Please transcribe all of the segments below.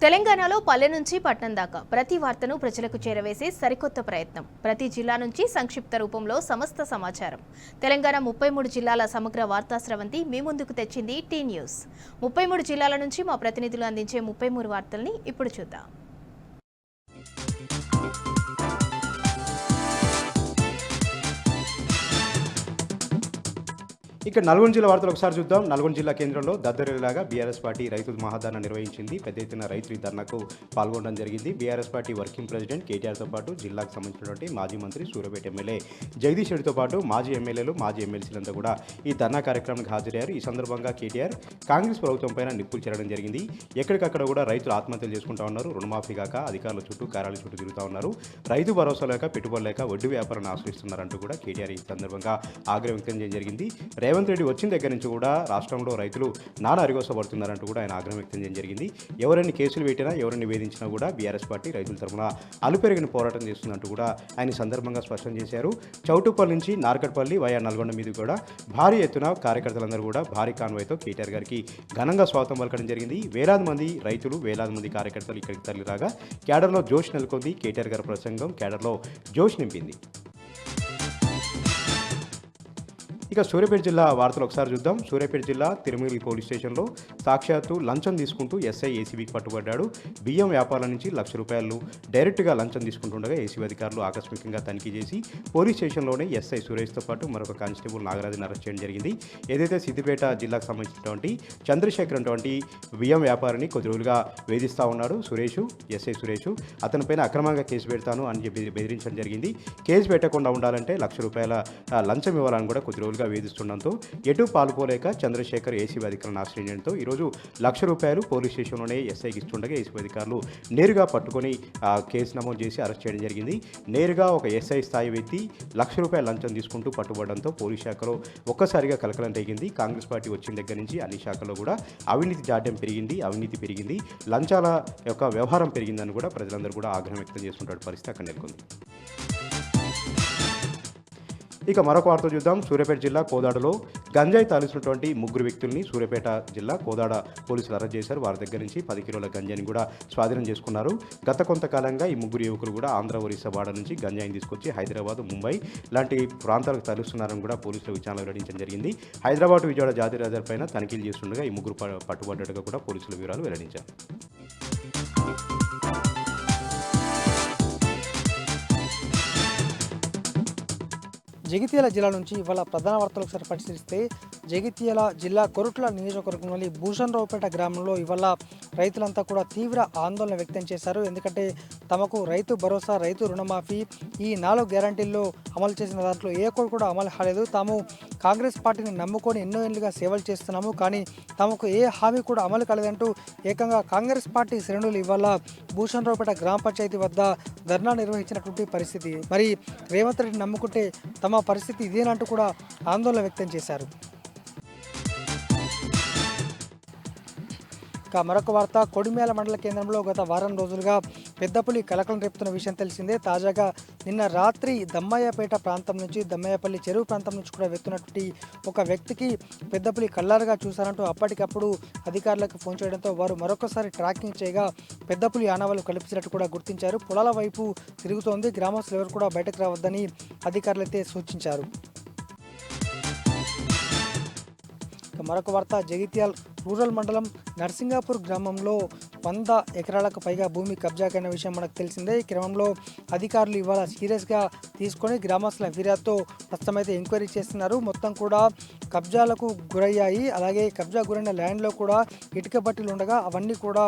తెలంగాణలో పల్లె నుంచి పట్నం దాకా ప్రతి వార్తను ప్రజలకు చేరవేసే సరికొత్త ప్రయత్నం. ప్రతి జిల్లా నుంచి సంక్షిప్త రూపంలో సమస్త సమాచారం. తెలంగాణ 33 జిల్లాల సమగ్ర వార్తా స్రవంతి మీ ముందుకు తెచ్చింది టీ న్యూస్. 33 జిల్లాల నుంచి మా ప్రతినిధులు అందించే 33 వార్తల్ని ఇప్పుడు చూద్దాం. ఇక నల్గొండ జిల్లా వార్తలు ఒకసారి చూద్దాం. నల్గొండ జిల్లా కేంద్రంలో దద్దరిలాగా బీఆర్ఎస్ పార్టీ రైతుల మహాధర్నా నిర్వహించింది. పెద్ద ఎత్తున రైతులు ఈ ధర్నాకు పాల్గొనడం జరిగింది. బీఆర్ఎస్ పార్టీ వర్కింగ్ ప్రెసిడెంట్ కేటీఆర్తో పాటు జిల్లాకు సంబంధించినటువంటి మాజీ మంత్రి సూర్యాపేట ఎమ్మెల్యే జగదీష్ రెడ్డితో పాటు మాజీ ఎమ్మెల్యేలు మాజీ ఎమ్మెల్సీలంతా కూడా ఈ ధర్నా కార్యక్రమానికి హాజరయ్యారు. ఈ సందర్భంగా కేటీఆర్ కాంగ్రెస్ ప్రభుత్వం పైన నిప్పులు చెరడం జరిగింది. ఎక్కడికక్కడ కూడా రైతులు ఆత్మహత్యలు చేసుకుంటా ఉన్నారు. రుణమాఫీ కాక అధికారుల చుట్టూ కార్యాలయ చుట్టూ తిరుగుతూ ఉన్నారు. రైతు భరోసా లేక పెట్టుబడి లేక వడ్డీ వ్యాపారాన్ని ఆశ్రయిస్తున్నారంటూ కూడా కేటీఆర్ ఈ సందర్భంగా ఆగ్రహం వ్యక్తం చేయడం జరిగింది. రేవంత్ రెడ్డి వచ్చిన దగ్గర నుంచి కూడా రాష్ట్రంలో రైతులు నానా అరిగోసపడుతున్నారంటూ కూడా ఆయన ఆగ్రహం వ్యక్తం చేయడం జరిగింది. ఎవరైనా కేసులు పెట్టినా ఎవరిని వేధించినా కూడా బీఆర్ఎస్ పార్టీ రైతుల తరఫున అలుపెరిగిన పోరాటం చేస్తుందంటూ కూడా ఆయన సందర్భంగా స్పష్టం చేశారు. చౌటుప్పల్ నుంచి నార్కట్పల్లి వయా నల్గొండ మీద కూడా భారీ ఎత్తున కార్యకర్తలందరూ కూడా భారీ కాన్వాయ్తో కేటీఆర్ గారికి ఘనంగా స్వాగతం పలకడం జరిగింది. వేలాది మంది రైతులు వేలాది మంది కార్యకర్తలు ఇక్కడికి తరలిరాగా క్యాడర్లో జోష్ నెలకొంది. కేటీఆర్ గారి ప్రసంగం క్యాడర్లో జోష్ నింపింది. ఇక సూర్యాపేట జిల్లా వార్తలు ఒకసారి చూద్దాం. సూర్యాపేట జిల్లా తిరుమల పోలీస్ స్టేషన్లో సాక్షాత్తు లంచం తీసుకుంటూ ఎస్ఐ ఏసీబీకి పట్టుబడ్డాడు. బియ్యం వ్యాపారం నుంచి ₹1,00,000 డైరెక్ట్గా లంచం తీసుకుంటుండగా ఏసీబీ అధికారులు ఆకస్మికంగా తనిఖీ చేసి పోలీస్ స్టేషన్లోనే ఎస్ఐ సురేష్తో పాటు మరొక కానిస్టేబుల్ నాగరాజుని అరెస్ట్ చేయడం జరిగింది. ఏదైతే సిద్దిపేట జిల్లాకు సంబంధించినటువంటి చంద్రశేఖర్ అటువంటి బియ్యం వ్యాపారిని కొద్ది రోజులుగా వేధిస్తూ ఉన్నాడు ఎస్ఐ సురేష్. అతనిపైన అక్రమంగా కేసు పెడతాను అని చెప్పి బెదిరించడం జరిగింది. కేసు పెట్టకుండా ఉండాలంటే ₹1,00,000 లంచం ఇవ్వాలని కూడా కొద్ది రోజులుగా వేధిస్తుండడంతో ఎటు పాల్పోలేక చంద్రశేఖర్ ఏసీబీ అధికారులను ఆశ్రయించడంతో ఈరోజు ₹1,00,000 పోలీస్ స్టేషన్లోనే ఎస్ఐకి ఇస్తుండగా ఏసీబీ అధికారులు నేరుగా పట్టుకొని కేసు నమోదు చేసి అరెస్ట్ చేయడం జరిగింది. నేరుగా ఒక ఎస్ఐ స్థాయి వ్యక్తి ₹1,00,000 లంచం తీసుకుంటూ పట్టుబడడంతో పోలీస్ శాఖలో ఒక్కసారిగా కలకలం రేగింది. కాంగ్రెస్ పార్టీ వచ్చిన దగ్గర నుంచి అన్ని శాఖల్లో కూడా అవినీతి జాడ్యం పెరిగింది, అవినీతి పెరిగింది, లంచాల యొక్క వ్యవహారం పెరిగిందని కూడా ప్రజలందరూ కూడా ఆగ్రహం వ్యక్తం చేస్తుంటారు. పరిస్థితి అక్కడ నెలకొంది. ఇక మరొక వార్త చూద్దాం. సూర్యాపేట జిల్లా కోదాడలో గంజాయి తాలిసినటువంటి 3 వ్యక్తుల్ని సూర్యాపేట జిల్లా కోదాడ పోలీసులు అరెస్ట్ చేశారు. వారి దగ్గర నుంచి 10 కిలోల గంజాయిని కూడా స్వాధీనం చేసుకున్నారు. గత కొంతకాలంగా ఈ 3 యువకులు కూడా ఆంధ్ర ఒరిస్సా బార్డర్ నుంచి గంజాయిని తీసుకొచ్చి హైదరాబాద్, ముంబై లాంటి ప్రాంతాలకు తరలిస్తున్నారని కూడా పోలీసులు విచారణ వెల్లడించడం జరిగింది. హైదరాబాద్, విజయవాడ జాతీయ రహదారి పైన తనిఖీలు చేస్తుండగా ఈ 3 పట్టుబడ్డట్టుగా కూడా పోలీసులు వివరాలు వెల్లడించారు. జగిత్యాల జిల్లా నుంచి ఇవాళ ప్రధాన వార్తలు ఒకసారి పరిశీలిస్తే జగిత్యాల జిల్లా కొరుట్ల నియోజకవర్గంలోని భూషణరావుపేట గ్రామంలో ఇవాళ రైతులంతా కూడా తీవ్ర ఆందోళన వ్యక్తం చేశారు. ఎందుకంటే తమకు రైతు భరోసా, రైతు రుణమాఫీ ఈ 4 గ్యారంటీల్లో అమలు చేసిన దాంట్లో ఏ ఒక్కటి కూడా అమలు కాలేదు. తాము కాంగ్రెస్ పార్టీని నమ్ముకొని ఎన్నో ఏళ్ళుగా సేవలు చేస్తున్నాము, కానీ తమకు ఏ హామీ కూడా అమలు కాలేదంటూ ఏకంగా కాంగ్రెస్ పార్టీ శ్రేణులు ఇవాళ భూషణరావుపేట గ్రామ పంచాయతీ వద్ద ధర్నా నిర్వహించినటువంటి పరిస్థితి. మరి రేవంత్ రెడ్డి నమ్ముకుంటే తమ పరిస్థితి ఇదేనంటూ కూడా ఆందోళన వ్యక్తం చేశారు. మరొక వార్త, కొడిమేల మండల కేంద్రంలో గత వారం రోజులుగా పెద్దపులి కలకలం రేపుతున్న విషయం తెలిసిందే. తాజాగా నిన్న రాత్రి దమ్మయ్యపేట ప్రాంతం నుంచి, దమ్మయ్యపల్లి చెరువు ప్రాంతం నుంచి కూడా వెళ్తున్నటువంటి ఒక వ్యక్తికి పెద్దపులి కళ్ళారుగా చూశారంటూ అప్పటికప్పుడు అధికారులకు ఫోన్ చేయడంతో వారు మరొకసారి ట్రాకింగ్ చేయగా పెద్దపులి ఆనవాళ్లు కల్పించినట్టు కూడా గుర్తించారు. పొలాల వైపు తిరుగుతోంది. గ్రామస్తులు ఎవరు కూడా బయటకు రావద్దని అధికారులు అయితే సూచించారు. మరొక వార్త, జగిత్యాల రూరల్ మండలం నర్సింగాపూర్ గ్రామంలో 100 ఎకరాలకు పైగా భూమి కబ్జాకైన విషయం మనకు తెలిసిందే. ఈ క్రమంలో అధికారులు ఇవాళ సీరియస్గా తీసుకొని గ్రామస్తుల ఫిర్యాదుతో ప్రస్తుతమైతే ఎంక్వైరీ చేస్తున్నారు. మొత్తం కూడా కబ్జాలకు గురయ్యాయి. అలాగే కబ్జా గురైన ల్యాండ్లో కూడా ఇటుక బట్టీలు ఉండగా అవన్నీ కూడా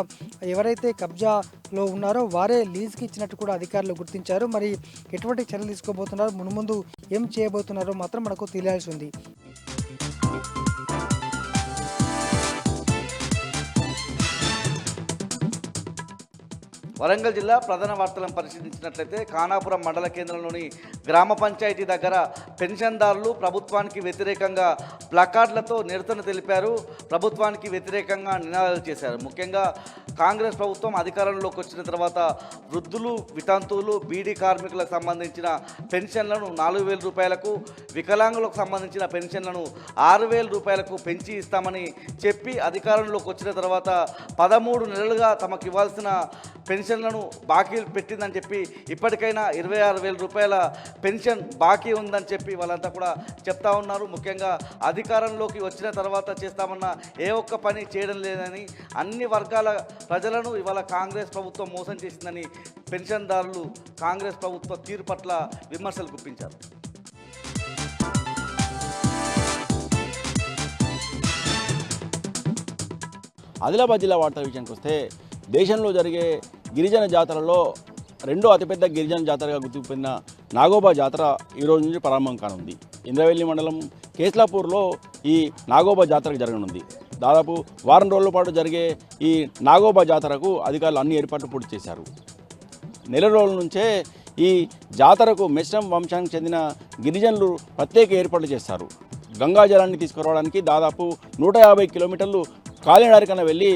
ఎవరైతే కబ్జాలో ఉన్నారో వారే లీజ్కి ఇచ్చినట్టు కూడా అధికారులు గుర్తించారు. మరి ఎటువంటి చర్యలు తీసుకోబోతున్నారు, మున్ముందు ఏం చేయబోతున్నారో మాత్రం మనకు తెలియాల్సి ఉంది. వరంగల్ జిల్లా ప్రధాన వార్తలను పరిశీలించినట్లయితే ఖానాపురం మండల కేంద్రంలోని గ్రామ పంచాయతీ దగ్గర పెన్షన్దారులు ప్రభుత్వానికి వ్యతిరేకంగా ప్లకార్డులతో నిరసన తెలిపారు. ప్రభుత్వానికి వ్యతిరేకంగా నినాదాలు చేశారు. ముఖ్యంగా కాంగ్రెస్ ప్రభుత్వం అధికారంలోకి వచ్చిన తర్వాత వృద్ధులు, వితంతువులు, బీడీ కార్మికులకు సంబంధించిన పెన్షన్లను 4,000 రూపాయలకు, వికలాంగులకు సంబంధించిన పెన్షన్లను 6,000 రూపాయలకు పెంచి ఇస్తామని చెప్పి అధికారంలోకి వచ్చిన తర్వాత 13 నెలలుగా తమకు ఇవ్వాల్సిన పెన్షన్లను బాకీ పెట్టిందని చెప్పి ఇప్పటికైనా 26,000 రూపాయల పెన్షన్ బాకీ ఉందని చెప్పి వాళ్ళంతా కూడా చెప్తా ఉన్నారు. ముఖ్యంగా అధికారంలోకి వచ్చిన తర్వాత చేస్తామన్న ఏ ఒక్క పని చేయడం లేదని, అన్ని వర్గాల ప్రజలను ఇవాళ కాంగ్రెస్ ప్రభుత్వం మోసం చేసిందని పెన్షన్దారులు కాంగ్రెస్ ప్రభుత్వ తీరు పట్ల విమర్శలు గుప్పించారు. ఆదిలాబాద్ జిల్లా వార్తల విషయానికి వస్తే దేశంలో జరిగే గిరిజన జాతరలో రెండో అతిపెద్ద గిరిజన జాతరగా గుర్తిపోయిన నాగోబా జాతర ఈరోజు నుంచి ప్రారంభం కానుంది. ఇంద్రవెల్లి మండలం కేస్లాపూర్లో ఈ నాగోబా జాతర జరగనుంది. దాదాపు వారం రోజుల పాటు జరిగే ఈ నాగోబా జాతరకు అధికారులు అన్ని ఏర్పాట్లు పూర్తి చేశారు. నెల రోజుల నుంచే ఈ జాతరకు మెస్రం వంశానికి చెందిన గిరిజనులు ప్రత్యేక ఏర్పాట్లు చేస్తారు. గంగా జలాన్ని తీసుకురావడానికి దాదాపు 150 కిలోమీటర్లు కాలినడకన వెళ్ళి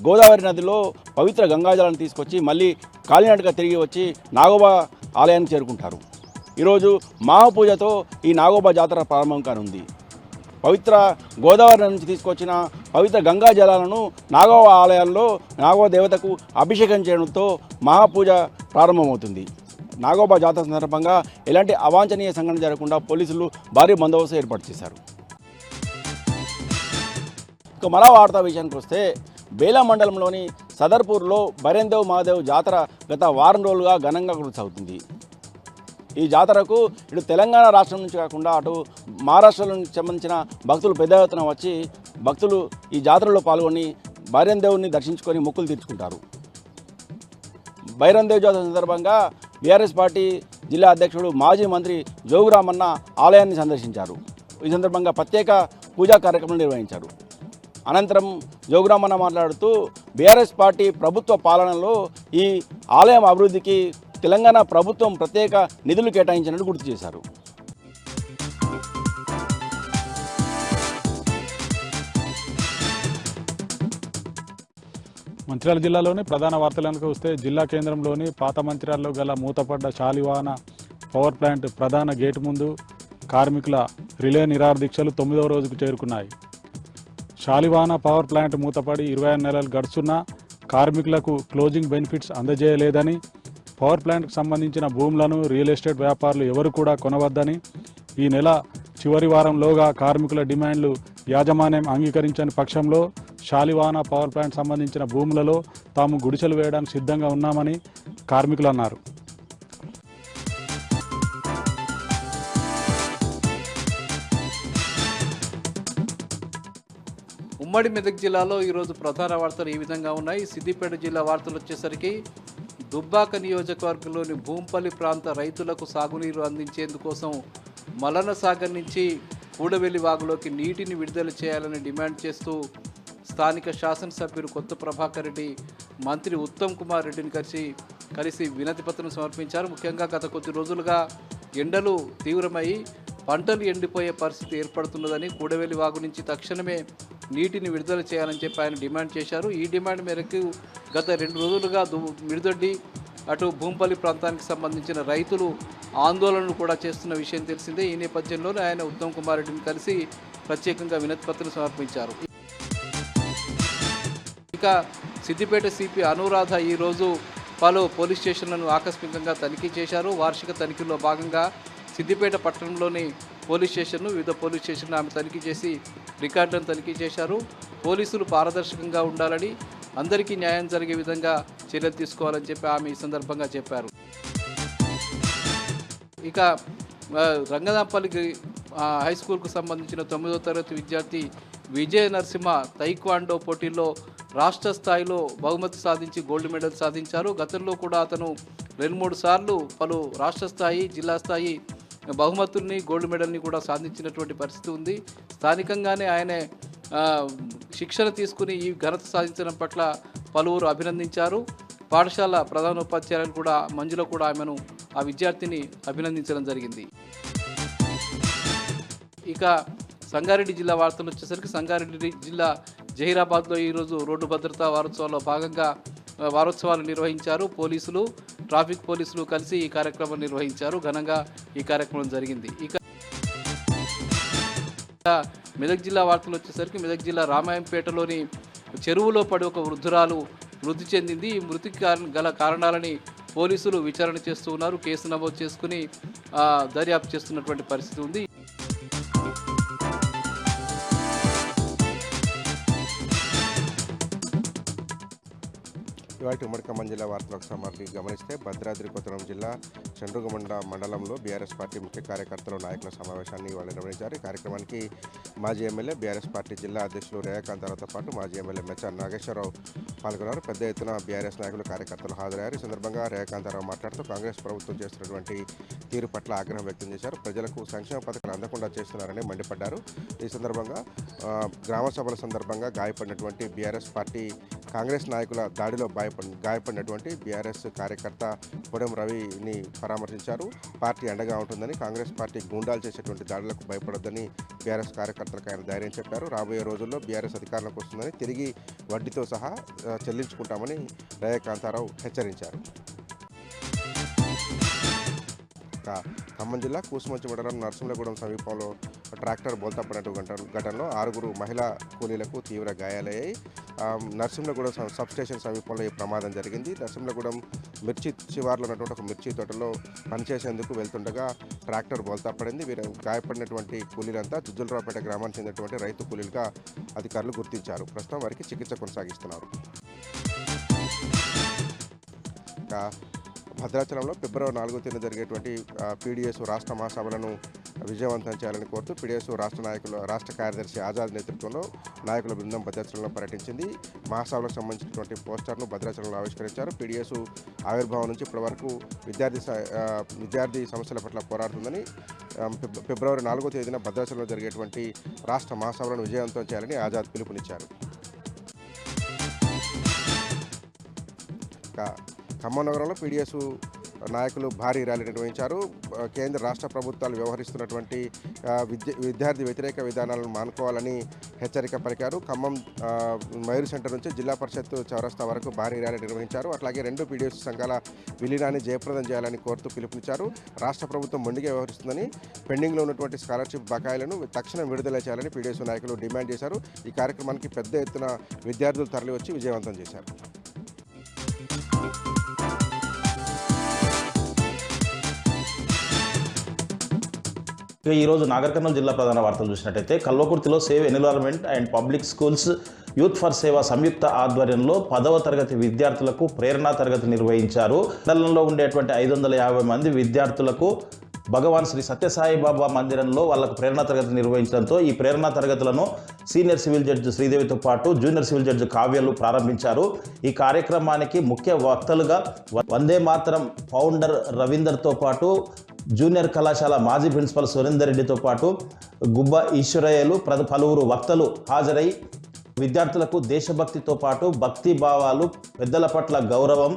గోదావరి నదిలో పవిత్ర గంగాజలాన్ని తీసుకొచ్చి మళ్ళీ కాలినడక తిరిగి వచ్చి నాగోబా ఆలయానికి చేరుకుంటారు. ఈరోజు మహాపూజతో ఈ నాగోబా జాతర ప్రారంభం కానుంది. పవిత్ర గోదావరి నుంచి తీసుకొచ్చిన పవిత్ర గంగా జలాలను నాగోబా ఆలయాల్లో నాగోబా దేవతకు అభిషేకం చేయడంతో మహాపూజ ప్రారంభమవుతుంది. నాగోబా జాతర సందర్భంగా ఎలాంటి అవాంఛనీయ సంఘటన జరగకుండా పోలీసులు భారీ బందోబస్తు ఏర్పాటు చేశారు. ఇక మరో వార్తా విషయానికి వస్తే బేలా మండలంలోని సదర్పూర్లో బైరందేవ్ మహాదేవ్ జాతర గత వారం రోజులుగా ఘనంగా కొనసాగుతుంది. ఈ జాతరకు ఇటు తెలంగాణ రాష్ట్రం నుంచి కాకుండా అటు మహారాష్ట్రలోకి సంబంధించిన భక్తులు పెద్ద ఎత్తున వచ్చి భక్తులు ఈ జాతరలో పాల్గొని బైరందేవ్ని దర్శించుకొని మొక్కులు తీర్చుకుంటారు. బైరందేవ్ జాతర సందర్భంగా బీఆర్ఎస్ పార్టీ జిల్లా అధ్యక్షుడు మాజీ మంత్రి జోగురామన్న ఆలయాన్ని సందర్శించారు. ఈ సందర్భంగా ప్రత్యేక పూజా కార్యక్రమాలు నిర్వహించారు. అనంతరం జోగురామన్న మాట్లాడుతూ బీఆర్ఎస్ పార్టీ ప్రభుత్వ పాలనలో ఈ ఆలయం అభివృద్ధికి తెలంగాణ ప్రభుత్వం ప్రత్యేక నిధులు కేటాయించినట్టు గుర్తు చేశారు. మంచిర్యాల జిల్లాలోని ప్రధాన వార్తలకు వస్తే జిల్లా కేంద్రంలోని పాత మంచిర్యాలలో గల మూతపడ్డ శాలివాన పవర్ ప్లాంట్ ప్రధాన గేటు ముందు కార్మికుల రిలే నిరాహార దీక్షలు 9వ రోజుకు చేరుకున్నాయి. శాలివాన పవర్ ప్లాంట్ మూతపడి 26 నెలలు గడుస్తున్నా కార్మికులకు క్లోజింగ్ బెనిఫిట్స్ అందజేయలేదని, పవర్ ప్లాంట్కు సంబంధించిన భూములను రియల్ ఎస్టేట్ వ్యాపారులు ఎవరు కూడా కొనవద్దని, ఈ నెల చివరి వారంలోగా కార్మికుల డిమాండ్లు యాజమాన్యం అంగీకరించని పక్షంలో శాలివాన పవర్ ప్లాంట్ సంబంధించిన భూములలో తాము గుడిసెలు వేయడానికి సిద్ధంగా ఉన్నామని కార్మికులు అన్నారు. ఉమ్మడి మెదక్ జిల్లాలో ఈరోజు ప్రధాన వార్తలు ఈ విధంగా ఉన్నాయి. సిద్దిపేట జిల్లా వార్తలు వచ్చేసరికి దుబ్బాక నియోజకవర్గంలోని భూంపల్లి ప్రాంత రైతులకు సాగునీరు అందించేందుకోసం మలన సాగర్ నుంచి కూడవెల్లి వాగులోకి నీటిని విడుదల చేయాలని డిమాండ్ చేస్తూ స్థానిక శాసనసభ్యులు కొత్త ప్రభాకర్ రెడ్డి మంత్రి ఉత్తమ్ కుమార్ రెడ్డిని కలిసి వినతి పత్రం సమర్పించారు. ముఖ్యంగా గత కొద్ది రోజులుగా ఎండలు తీవ్రమై పంటలు ఎండిపోయే పరిస్థితి ఏర్పడుతున్నదని, కూడవెల్లి వాగు నుంచి తక్షణమే నీటిని విడుదల చేయాలని చెప్పి ఆయన డిమాండ్ చేశారు. ఈ డిమాండ్ మేరకు గత 2 రోజులుగా మిడిదొడ్డి అటు భూంపల్లి ప్రాంతానికి సంబంధించిన రైతులు ఆందోళనలు కూడా చేస్తున్న విషయం తెలిసిందే. ఈ నేపథ్యంలోనే ఆయన ఉత్తమ్ కుమార్ రెడ్డిని కలిసి ప్రత్యేకంగా వినతి పత్రం సమర్పించారు. ఇక సిద్దిపేట సిపి అనురాధ ఈరోజు పలు పోలీస్ స్టేషన్లను ఆకస్మికంగా తనిఖీ చేశారు. వార్షిక తనిఖీలో భాగంగా సిద్దిపేట పట్టణంలోని పోలీస్ స్టేషన్ను, వివిధ పోలీస్ స్టేషన్లు ఆమె తనిఖీ చేసి రికార్డులను తనిఖీ చేశారు. పోలీసులు పారదర్శకంగా ఉండాలని, అందరికీ న్యాయం జరిగే విధంగా చర్యలు తీసుకోవాలని చెప్పి ఆమె ఈ సందర్భంగా చెప్పారు. ఇక రంగనాపల్లి హై స్కూల్కు సంబంధించిన 9వ తరగతి విద్యార్థి విజయ నరసింహ తైక్వాండో పోటీల్లో రాష్ట్ర స్థాయిలో బహుమతి సాధించి గోల్డ్ మెడల్ సాధించారు. గతంలో కూడా అతను 2-3 సార్లు పలు రాష్ట్ర స్థాయి, జిల్లా స్థాయి బహుమతుల్ని, గోల్డ్ మెడల్ని కూడా సాధించినటువంటి పరిస్థితి ఉంది. స్థానికంగానే ఆయన శిక్షణ తీసుకుని ఈ ఘనత సాధించడం పట్ల పలువురు అభినందించారు. పాఠశాల ప్రధానోపాధ్యాయులు కూడా మంజులో కూడా ఆమెను, ఆ విద్యార్థిని అభినందించడం జరిగింది. ఇక సంగారెడ్డి జిల్లా వార్తలు వచ్చేసరికి సంగారెడ్డి జిల్లా జహీరాబాద్లో ఈరోజు రోడ్డు భద్రతా వారోత్సవాల్లో భాగంగా వారోత్సవాలు నిర్వహించారు. పోలీసులు, ట్రాఫిక్ పోలీసులు కలిసి ఈ కార్యక్రమం నిర్వహించారు. ఘనంగా ఈ కార్యక్రమం జరిగింది. ఇక మెదక్ జిల్లా వార్తలు వచ్చేసరికి మెదక్ జిల్లా రామాయంపేటలోని చెరువులో పడి ఒక వృద్ధురాలు మృతి చెందింది. ఈ మృతికి గల కారణాలని పోలీసులు విచారణ చేస్తూ ఉన్నారు. కేసు నమోదు చేసుకుని దర్యాప్తు చేస్తున్నటువంటి పరిస్థితి ఉంది. ఇవాటి ఉమ్మడి ఖమ్మం జిల్లా వార్తలకు సమాప్తి గమనిస్తే భద్రాద్రి కొత్తగూడెం జిల్లా చండ్రుగుమండ మండలంలో బీఆర్ఎస్ పార్టీ ముఖ్య కార్యకర్తలు నాయకుల సమావేశాన్ని ఇవాళ నిర్వహించారు. ఈ కార్యక్రమానికి మాజీ ఎమ్మెల్యే బీఆర్ఎస్ పార్టీ జిల్లా అధ్యక్షులు రేఖాంతాలతో పాటు మాజీ ఎమ్మెల్యే మెచ్చర్ నాగేశ్వరరావు పాల్గొన్నారు. పెద్ద ఎత్తున బీఆర్ఎస్ నాయకులు కార్యకర్తలు హాజరయ్యారు. ఈ సందర్భంగా రేఖాంతారావు మాట్లాడుతూ కాంగ్రెస్ ప్రభుత్వం చేస్తున్నటువంటి తీరు పట్ల ఆగ్రహం వ్యక్తం చేశారు. ప్రజలకు సంక్షేమ పథకాలు అందకుండా చేస్తున్నారని మండిపడ్డారు. ఈ సందర్భంగా గ్రామ సభల సందర్భంగా గాయపడినటువంటి బీఆర్ఎస్ పార్టీ కాంగ్రెస్ నాయకుల దాడిలో గాయపడినటువంటి బీఆర్ఎస్ కార్యకర్త పొడెం రవిని పరామర్శించారు. పార్టీ అండగా ఉంటుందని, కాంగ్రెస్ పార్టీ గూండాలు చేసేటువంటి దాడులకు భయపడొద్దని బీఆర్ఎస్ కార్యకర్తలకు ఆయన ధైర్యం చెప్పారు. రాబోయే రోజుల్లో బీఆర్ఎస్ అధికారంలోకి వస్తుందని, తిరిగి వడ్డీతో సహా చెల్లించుకుంటామని రేఖాంతారావు హెచ్చరించారు. ఖమ్మం జిల్లా కూసుమంచి మండలం నరసింహగూడెం సమీపంలో ట్రాక్టర్ బోల్తాపడినటువంటి ఘటనలో 6 మహిళా కూలీలకు తీవ్ర గాయాలయ్యాయి. నరసింహగూడెం సబ్స్టేషన్ సమీపంలో ఈ ప్రమాదం జరిగింది. నరసింహగూడెం మిర్చి శివార్లో ఉన్నటువంటి ఒక మిర్చి తోటలో పనిచేసేందుకు వెళ్తుండగా ట్రాక్టర్ బోల్తాపడింది. వీరు గాయపడినటువంటి కూలీలంతా జుజ్జులరావుపేట గ్రామానికి చెందినటువంటి రైతు కూలీలుగా అధికారులు గుర్తించారు. ప్రస్తుతం వారికి చికిత్స కొనసాగిస్తున్నారు. భద్రాచలంలో ఫిబ్రవరి 4వ తేదీన జరిగేటువంటి పీడీఎస్ రాష్ట్ర మహాసభలను విజయవంతం చేయాలని కోరుతూ పీడీఎస్ రాష్ట్ర కార్యదర్శి ఆజాద్ నేతృత్వంలో నాయకుల బృందం భద్రాచలంలో పర్యటించింది. మహాసభలకు సంబంధించినటువంటి పోస్టర్ను భద్రాచలంలో ఆవిష్కరించారు. పీడీఎస్ ఆవిర్భావం నుంచి ఇప్పటి వరకు విద్యార్థి సమస్యల పట్ల పోరాడుతుందని, ఫిబ్రవరి 4వ తేదీన భద్రాచలంలో జరిగేటువంటి రాష్ట్ర మహాసభలను విజయవంతం చేయాలని ఆజాద్ పిలుపునిచ్చారు. ఖమ్మం నగరంలో పీడీఎస్ నాయకులు భారీ ర్యాలీ నిర్వహించారు. కేంద్ర రాష్ట్ర ప్రభుత్వాలు వ్యవహరిస్తున్నటువంటి విద్యార్థి వ్యతిరేక విధానాలను మానుకోవాలని హెచ్చరిక పలికారు. ఖమ్మం మయూర్ సెంటర్ నుంచి జిల్లా పరిషత్ చౌరస్తా వరకు భారీ ర్యాలీ నిర్వహించారు. అట్లాగే 2 పీడీఎస్ సంఘాల విలీనాన్ని జయప్రదం చేయాలని కోరుతూ పిలుపునిచ్చారు. రాష్ట్ర ప్రభుత్వం మొండిగా వ్యవహరిస్తుందని, పెండింగ్లో ఉన్నటువంటి స్కాలర్షిప్ బకాయిలను తక్షణం విడుదల చేయాలని పీడీఎస్ నాయకులు డిమాండ్ చేశారు. ఈ కార్యక్రమానికి పెద్ద ఎత్తున విద్యార్థులు తరలివచ్చి విజయవంతం చేశారు. ఇక ఈరోజు నాగర్ కర్నూలు జిల్లా ప్రధాన వార్తలు చూసినట్టయితే కల్వకుర్తిలో save environment and public schools youth for Seva సంయుక్త ఆధ్వర్యంలో 10వ తరగతి విద్యార్థులకు ప్రేరణా తరగతి నిర్వహించారు. మండలంలో ఉండేటువంటి 550 మంది విద్యార్థులకు భగవాన్ శ్రీ సత్యసాయిబాబా మందిరంలో వాళ్ళకు ప్రేరణా తరగతి నిర్వహించడంతో ఈ ప్రేరణా తరగతులను సీనియర్ సివిల్ జడ్జి శ్రీదేవితో పాటు జూనియర్ సివిల్ జడ్జి కావ్యలు ప్రారంభించారు. ఈ కార్యక్రమానికి ముఖ్య వక్తలుగా వందే మాతరం ఫౌండర్ రవీందర్తో పాటు జూనియర్ కళాశాల మాజీ ప్రిన్సిపల్ సురేందర్ రెడ్డితో పాటు గుబ్బ ఈశ్వరయ్యలు పలువురు వక్తలు హాజరై విద్యార్థులకు దేశభక్తితో పాటు భక్తి భావాలు, పెద్దల పట్ల గౌరవం,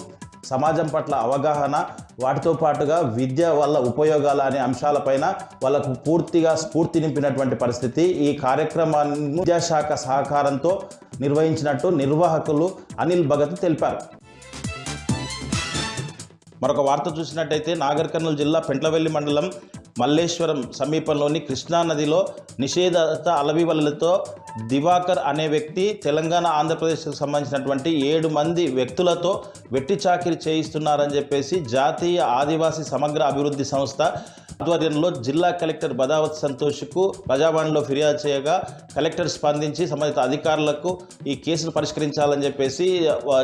సమాజం పట్ల అవగాహన, వాటితో పాటుగా విద్య వల్ల ఉపయోగాలు అనే అంశాలపైన వాళ్ళకు పూర్తిగా స్ఫూర్తి నింపినటువంటి పరిస్థితి. ఈ కార్యక్రమాన్ని విద్యాశాఖ సహకారంతో నిర్వహించినట్టు నిర్వాహకులు అనిల్ భగత్ తెలిపారు. మరొక వార్త చూసినట్టయితే నాగర్ కర్నూలు జిల్లా పెంట్లవెల్లి మండలం మల్లేశ్వరం సమీపంలోని కృష్ణానదిలో నిషేధిత అలవివలతో దివాకర్ అనే వ్యక్తి తెలంగాణ ఆంధ్రప్రదేశ్కు సంబంధించినటువంటి 7 మంది వ్యక్తులతో వెట్టి చాకిరీ చేయిస్తున్నారని చెప్పేసి జాతీయ ఆదివాసీ సమగ్ర అభివృద్ధి సంస్థ ఆధ్వర్యంలో జిల్లా కలెక్టర్ బదావత్ సంతోష్కు ప్రజావాణిలో ఫిర్యాదు చేయగా కలెక్టర్ స్పందించి సంబంధిత అధికారులకు ఈ కేసును పరిష్కరించాలని చెప్పేసి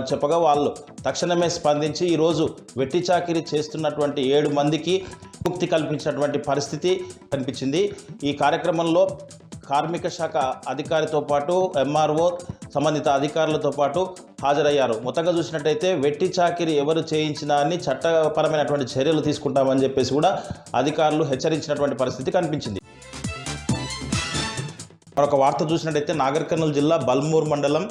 చెప్పగా వాళ్ళు తక్షణమే స్పందించి ఈరోజు వెట్టి చాకిరీ చేస్తున్నటువంటి 7 మందికి ముక్తి కల్పించినటువంటి పరిస్థితి కనిపించింది. ఈ కార్యక్రమంలో కార్మిక శాఖ అధికారితో పాటు ఎంఆర్ఓ సంబంధిత అధికారులతో పాటు హాజరయ్యారు. మొత్తంగా చూసినట్టయితే వెట్టి చాకిరీ ఎవరు చేయించినా అని చట్టపరమైనటువంటి చర్యలు తీసుకుంటామని చెప్పేసి కూడా అధికారులు హెచ్చరించినటువంటి పరిస్థితి కనిపించింది. మరొక వార్త చూసినట్టయితే నాగర్ కర్నూలు జిల్లా బల్మూర్ మండలం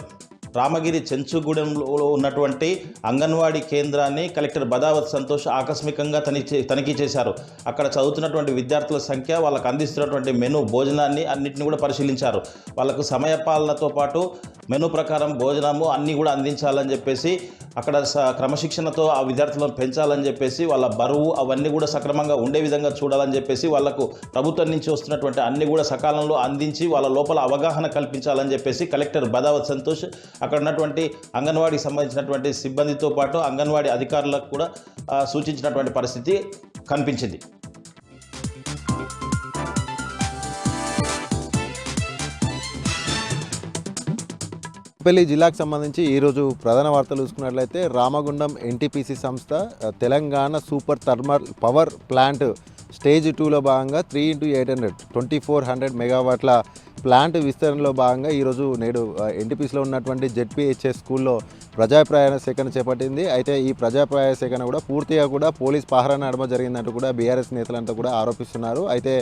రామగిరి చెంచుగూడెంలో ఉన్నటువంటి అంగన్వాడీ కేంద్రాన్ని కలెక్టర్ బదావత్ సంతోష్ ఆకస్మికంగా తనిఖీ చేశారు. అక్కడ చదువుతున్నటువంటి విద్యార్థుల సంఖ్య, వాళ్ళకు అందిస్తున్నటువంటి మెను భోజనాన్ని అన్నింటిని కూడా పరిశీలించారు. వాళ్ళకు సమయపాలనతో పాటు మెనూ ప్రకారం భోజనము అన్నీ కూడా అందించాలని చెప్పేసి, అక్కడ క్రమశిక్షణతో ఆ విద్యార్థులను పెంచాలని చెప్పేసి, వాళ్ళ బరువు అవన్నీ కూడా సక్రమంగా ఉండే విధంగా చూడాలని చెప్పేసి, వాళ్ళకు ప్రభుత్వం నుంచి వస్తున్నటువంటి అన్ని కూడా సకాలంలో అందించి వాళ్ళ లోపల అవగాహన కల్పించాలని చెప్పేసి కలెక్టర్ బదావత్ సంతోష్ అక్కడ ఉన్నటువంటి అంగన్వాడీకి సంబంధించినటువంటి సిబ్బందితో పాటు అంగన్వాడీ అధికారులకు కూడా సూచించినటువంటి పరిస్థితి కనిపించింది. పెళ్లి జిల్లాకు సంబంధించి ఈరోజు ప్రధాన వార్తలు చూసుకున్నట్లయితే రామగుండం ఎన్టీపీసీ సంస్థ Telangana super thermal power plant stage 2లో భాగంగా 3x800 2400 మెగావాట్ల ప్లాంట్ విస్తరణలో భాగంగా ఈరోజు నేడు ఎన్టీపీసీలో ఉన్నటువంటి జెడ్పీహెచ్ఎస్ స్కూల్లో ప్రజాప్రాయ సేకరణ చేపట్టింది. అయితే ఈ ప్రజాప్రాయ సేకరణ కూడా పూర్తిగా కూడా పోలీస్ పహరా నడుమ జరిగిందంటూ కూడా బీఆర్ఎస్ నేతలంతా కూడా ఆరోపిస్తున్నారు. అయితే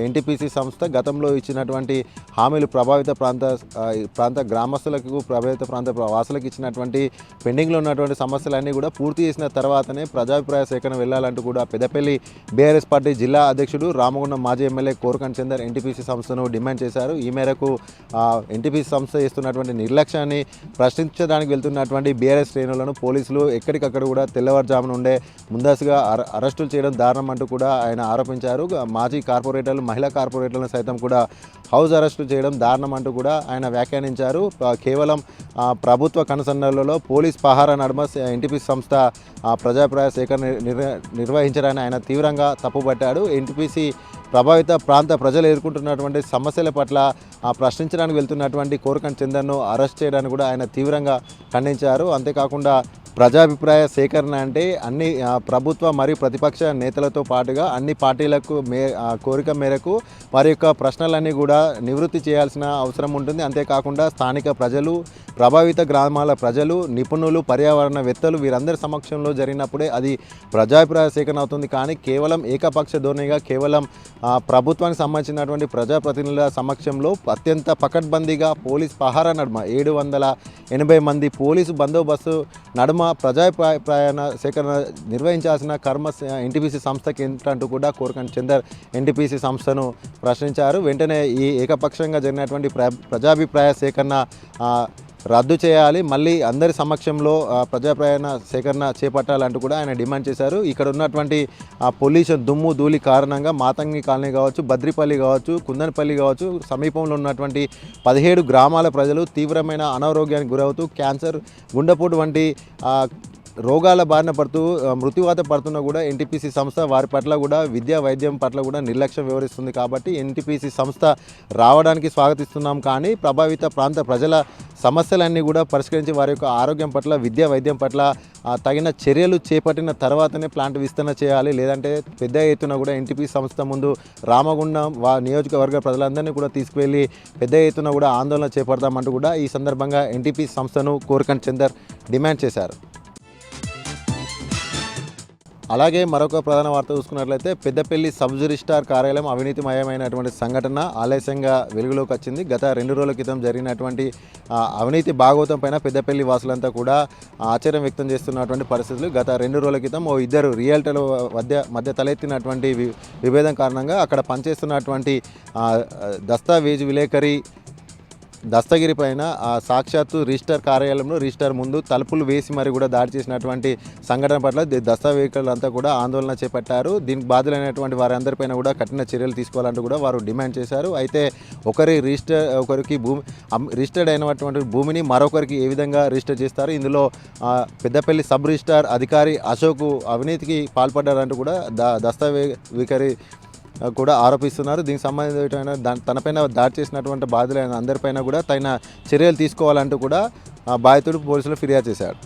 ఎన్టీపీసీ సంస్థ గతంలో ఇచ్చినటువంటి హామీలు ప్రభావిత ప్రాంత గ్రామస్తులకు, ప్రభావిత ప్రాంత వాసులకు ఇచ్చినటువంటి పెండింగ్లో ఉన్నటువంటి సమస్యలన్నీ కూడా పూర్తి చేసిన తర్వాతనే ప్రజాభిప్రాయ సేకరణ వెళ్లాలంటూ కూడా పెద్దపల్లి బీఆర్ఎస్ పార్టీ జిల్లా అధ్యక్షుడు రామగుండం మాజీ ఎమ్మెల్యే కోరకంటి చందర్ ఎన్టీపీసీ సంస్థను డిమాండ్ చేశారు. ఈ మేరకు ఎన్టీపీసీ సంస్థ చేస్తున్నటువంటి నిర్లక్ష్యాన్ని ప్రశ్నించడానికి వెళ్తున్నటువంటి బీఆర్ఎస్ శ్రేణులను పోలీసులు ఎక్కడికక్కడ కూడా తెల్లవారుజామున ఉండే ముందస్తుగా అరెస్టులు చేయడం దారుణం అంటూ కూడా ఆయన ఆరోపించారు. మాజీ కార్పొరేటర్లు, మహిళా కార్పొరేటర్లను సైతం కూడా హౌస్ అరెస్టులు చేయడం దారుణం అంటూ కూడా ఆయన వ్యాఖ్యానించారు. కేవలం ప్రభుత్వ కనుసన్నలలో పోలీస్ పహారా నడుమ ఎన్టీపీసీ సంస్థ ప్రజాభిప్రాయ సేకరణ నిర్వహించడాన్ని ఆయన తీవ్రంగా తప్పుపట్టాడు. ఎన్టీపీసీ ప్రభావిత ప్రాంత ప్రజలు ఎదుర్కొంటున్నటువంటి సమస్యల పట్ల ప్రశ్నించడానికి వెళ్తున్నటువంటి కోరకంటి చందర్ను అరెస్ట్ చేయడానికి కూడా ఆయన తీవ్రంగా ఖండించారు. అంతేకాకుండా ప్రజాభిప్రాయ సేకరణ అంటే అన్ని ప్రభుత్వ మరియు ప్రతిపక్ష నేతలతో పాటుగా అన్ని పార్టీలకు కోరిక మేరకు వారి యొక్క ప్రశ్నలన్నీ కూడా నివృత్తి చేయాల్సిన అవసరం ఉంటుంది. అంతేకాకుండా స్థానిక ప్రజలు, ప్రభావిత గ్రామాల ప్రజలు, నిపుణులు, పర్యావరణవేత్తలు వీరందరి సమక్షంలో జరిగినప్పుడే అది ప్రజాభిప్రాయ సేకరణ అవుతుంది. కానీ కేవలం ఏకపక్ష ధోరణిగా కేవలం ప్రభుత్వానికి సంబంధించినటువంటి ప్రజాప్రతినిధుల సమక్షంలో అత్యంత పకడ్బందీగా పోలీస్ పహారా నడుమ 780 మంది పోలీసు బందోబస్తు నడుమ ప్రజాభిప్రాయ సేకరణ నిర్వహించాల్సిన కర్మ ఎన్టీపీసీ సంస్థకి ఏంటంటూ కూడా కోరకంటి చందర్ ఎన్టీపీసీ సంస్థను ప్రశ్నించారు. వెంటనే ఈ ఏకపక్షంగా జరిగినటువంటి ప్రజాభిప్రాయ సేకరణ రద్దు చేయాలి, మళ్ళీ అందరి సమక్షంలో ప్రజాప్రాయ సేకరణ చేపట్టాలంటూ కూడా ఆయన డిమాండ్ చేశారు. ఇక్కడ ఉన్నటువంటి పొల్యూషన్, దుమ్ము ధూళి కారణంగా మాతంగి కాలనీ కావచ్చు, బద్రిపల్లి కావచ్చు, కుందనపల్లి కావచ్చు, సమీపంలో ఉన్నటువంటి 17 గ్రామాల ప్రజలు తీవ్రమైన అనారోగ్యానికి గురవుతూ క్యాన్సర్, గుండెపోటు వంటి రోగాల బారిన పడుతూ మృత్యువాత పడుతున్నా కూడా ఎన్టీపీసీ సంస్థ వారి పట్ల కూడా విద్యా వైద్యం పట్ల కూడా నిర్లక్ష్యం వ్యవహరిస్తుంది. కాబట్టి ఎన్టీపీసీ సంస్థ రావడానికి స్వాగతిస్తున్నాం. కానీ ప్రభావిత ప్రాంత ప్రజల సమస్యలన్నీ కూడా పరిష్కరించి వారి యొక్క ఆరోగ్యం పట్ల, విద్యా వైద్యం పట్ల తగిన చర్యలు చేపట్టిన తర్వాతనే ప్లాంట్ విస్తరణ చేయాలి. లేదంటే పెద్ద ఎత్తున కూడా ఎన్టీపీ సంస్థ ముందు రామగుండం నియోజకవర్గ ప్రజలందరినీ కూడా తీసుకువెళ్ళి పెద్ద ఎత్తున కూడా ఆందోళన చేపడతామంటూ కూడా ఈ సందర్భంగా ఎన్టీపీ సంస్థను కోరకంటి చందర్ డిమాండ్ చేశారు. అలాగే మరొక ప్రధాన వార్త చూసుకున్నట్లయితే పెద్దపల్లి సబ్ రిజిస్ట్రార్ కార్యాలయం అవినీతిమయమైనటువంటి సంఘటన ఆలస్యంగా వెలుగులోకి వచ్చింది. గత 2 రోజుల క్రితం జరిగినటువంటి అవినీతి భాగవతం పైన పెద్దపల్లి వాసులంతా కూడా ఆశ్చర్యం వ్యక్తం చేస్తున్నటువంటి పరిస్థితులు. గత 2 రోజుల క్రితం 2 రియల్టర్ల మధ్య తలెత్తినటువంటి విభేదం కారణంగా అక్కడ పనిచేస్తున్నటువంటి దస్తావేజు విలేకరి దస్తగిరి పైన సాక్షాత్తు రిజిస్టర్ కార్యాలయంలో రిజిస్టర్ ముందు తలుపులు వేసి మరి కూడా దాడి చేసినటువంటి సంఘటన పట్ల దస్తావేజులంతా కూడా ఆందోళన చేపట్టారు. దీనికి బాధ్యులైనటువంటి వారందరిపైన కూడా కఠిన చర్యలు తీసుకోవాలంటూ కూడా వారు డిమాండ్ చేశారు. అయితే ఒకరికి రిజిస్టర్డ్ అయినటువంటి భూమిని మరొకరికి ఏ విధంగా రిజిస్టర్ చేస్తారు, ఇందులో పెద్దపల్లి సబ్ రిజిస్టార్ అధికారి అశోక్ అవినీతికి పాల్పడ్డారంటూ కూడా దస్తావేజు కూడా ఆరోపిస్తున్నారు. దీనికి సంబంధించిన తనపైన దాడి చేసినటువంటి బాధితులైన అందరిపైన కూడా తగిన చర్యలు తీసుకోవాలంటూ కూడా బాధితుడు పోలీసులు ఫిర్యాదు చేశాడు.